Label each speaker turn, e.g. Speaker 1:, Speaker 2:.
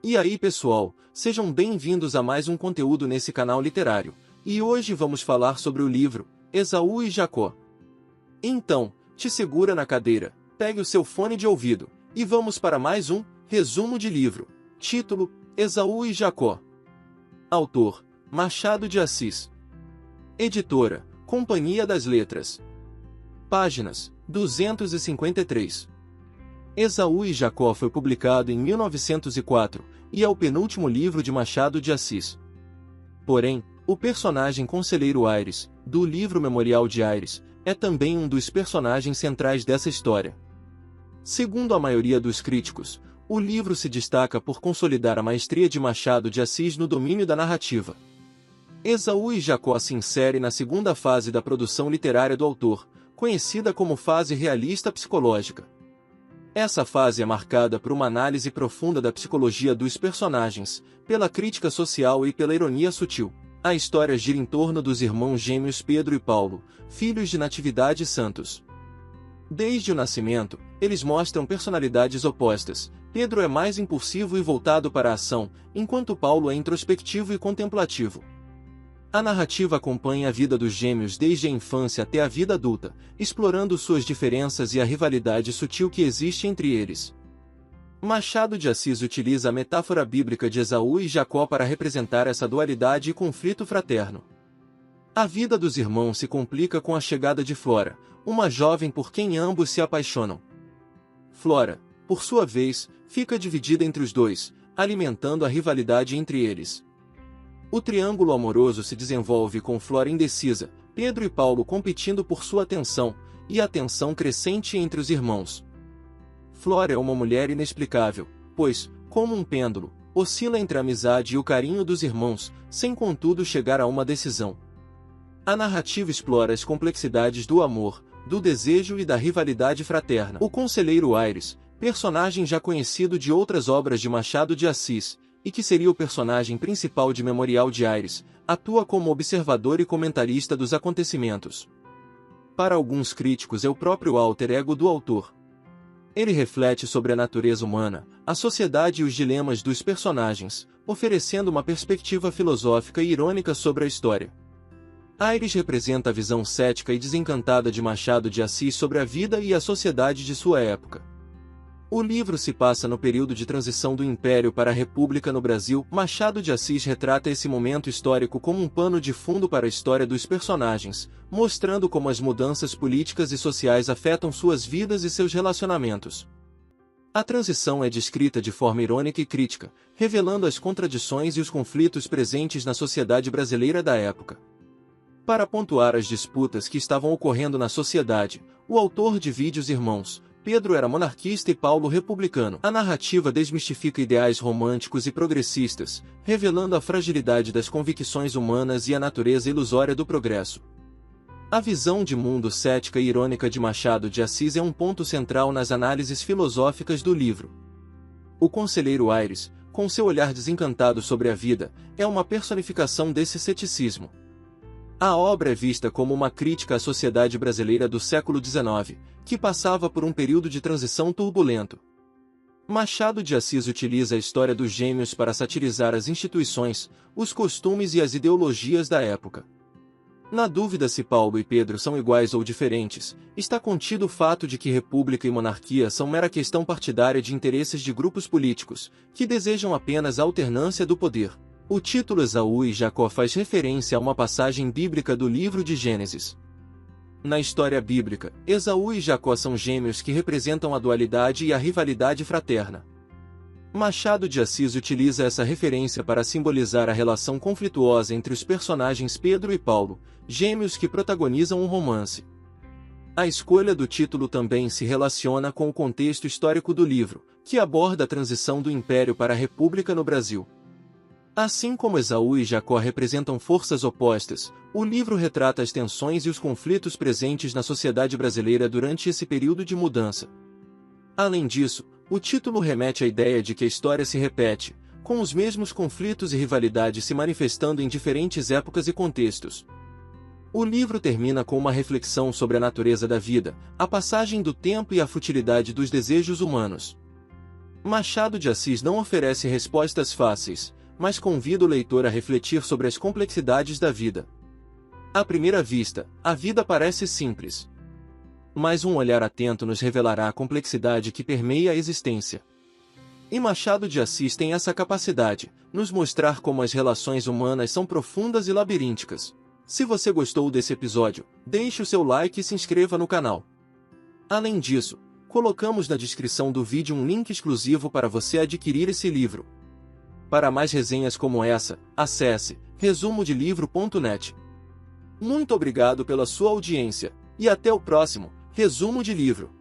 Speaker 1: E aí pessoal, sejam bem-vindos a mais um conteúdo nesse canal literário, e hoje vamos falar sobre o livro Esaú e Jacó. Então, te segura na cadeira, pegue o seu fone de ouvido, e vamos para mais um resumo de livro. Título: Esaú e Jacó. Autor: Machado de Assis. Editora: Companhia das Letras. Páginas: 253. Esaú e Jacó foi publicado em 1904, e é o penúltimo livro de Machado de Assis. Porém, o personagem Conselheiro Aires, do livro Memorial de Aires, é também um dos personagens centrais dessa história. Segundo a maioria dos críticos, o livro se destaca por consolidar a maestria de Machado de Assis no domínio da narrativa. Esaú e Jacó se insere na segunda fase da produção literária do autor, conhecida como fase realista psicológica. Essa fase é marcada por uma análise profunda da psicologia dos personagens, pela crítica social e pela ironia sutil. A história gira em torno dos irmãos gêmeos Pedro e Paulo, filhos de Natividade Santos. Desde o nascimento, eles mostram personalidades opostas. Pedro é mais impulsivo e voltado para a ação, enquanto Paulo é introspectivo e contemplativo. A narrativa acompanha a vida dos gêmeos desde a infância até a vida adulta, explorando suas diferenças e a rivalidade sutil que existe entre eles. Machado de Assis utiliza a metáfora bíblica de Esaú e Jacó para representar essa dualidade e conflito fraterno. A vida dos irmãos se complica com a chegada de Flora, uma jovem por quem ambos se apaixonam. Flora, por sua vez, fica dividida entre os dois, alimentando a rivalidade entre eles. O triângulo amoroso se desenvolve com Flora indecisa, Pedro e Paulo competindo por sua atenção, e a tensão crescente entre os irmãos. Flora é uma mulher inexplicável, pois, como um pêndulo, oscila entre a amizade e o carinho dos irmãos, sem contudo chegar a uma decisão. A narrativa explora as complexidades do amor, do desejo e da rivalidade fraterna. O Conselheiro Aires, personagem já conhecido de outras obras de Machado de Assis, e que seria o personagem principal de Memorial de Aires, atua como observador e comentarista dos acontecimentos. Para alguns críticos é o próprio alter ego do autor. Ele reflete sobre a natureza humana, a sociedade e os dilemas dos personagens, oferecendo uma perspectiva filosófica e irônica sobre a história. Aires representa a visão cética e desencantada de Machado de Assis sobre a vida e a sociedade de sua época. O livro se passa no período de transição do Império para a República no Brasil. Machado de Assis retrata esse momento histórico como um pano de fundo para a história dos personagens, mostrando como as mudanças políticas e sociais afetam suas vidas e seus relacionamentos. A transição é descrita de forma irônica e crítica, revelando as contradições e os conflitos presentes na sociedade brasileira da época. Para pontuar as disputas que estavam ocorrendo na sociedade, o autor divide os irmãos. Pedro era monarquista e Paulo republicano. A narrativa desmistifica ideais românticos e progressistas, revelando a fragilidade das convicções humanas e a natureza ilusória do progresso. A visão de mundo cética e irônica de Machado de Assis é um ponto central nas análises filosóficas do livro. O Conselheiro Aires, com seu olhar desencantado sobre a vida, é uma personificação desse ceticismo. A obra é vista como uma crítica à sociedade brasileira do século XIX, que passava por um período de transição turbulento. Machado de Assis utiliza a história dos gêmeos para satirizar as instituições, os costumes e as ideologias da época. Na dúvida se Paulo e Pedro são iguais ou diferentes, está contido o fato de que república e monarquia são mera questão partidária de interesses de grupos políticos, que desejam apenas a alternância do poder. O título Esaú e Jacó faz referência a uma passagem bíblica do livro de Gênesis. Na história bíblica, Esaú e Jacó são gêmeos que representam a dualidade e a rivalidade fraterna. Machado de Assis utiliza essa referência para simbolizar a relação conflituosa entre os personagens Pedro e Paulo, gêmeos que protagonizam um romance. A escolha do título também se relaciona com o contexto histórico do livro, que aborda a transição do Império para a República no Brasil. Assim como Esaú e Jacó representam forças opostas, o livro retrata as tensões e os conflitos presentes na sociedade brasileira durante esse período de mudança. Além disso, o título remete à ideia de que a história se repete, com os mesmos conflitos e rivalidades se manifestando em diferentes épocas e contextos. O livro termina com uma reflexão sobre a natureza da vida, a passagem do tempo e a futilidade dos desejos humanos. Machado de Assis não oferece respostas fáceis, mas convida o leitor a refletir sobre as complexidades da vida. À primeira vista, a vida parece simples. Mas um olhar atento nos revelará a complexidade que permeia a existência. E Machado de Assis tem essa capacidade, nos mostrar como as relações humanas são profundas e labirínticas. Se você gostou desse episódio, deixe o seu like e se inscreva no canal. Além disso, colocamos na descrição do vídeo um link exclusivo para você adquirir esse livro. Para mais resenhas como essa, acesse resumodelivro.net. Muito obrigado pela sua audiência, e até o próximo Resumo de Livro.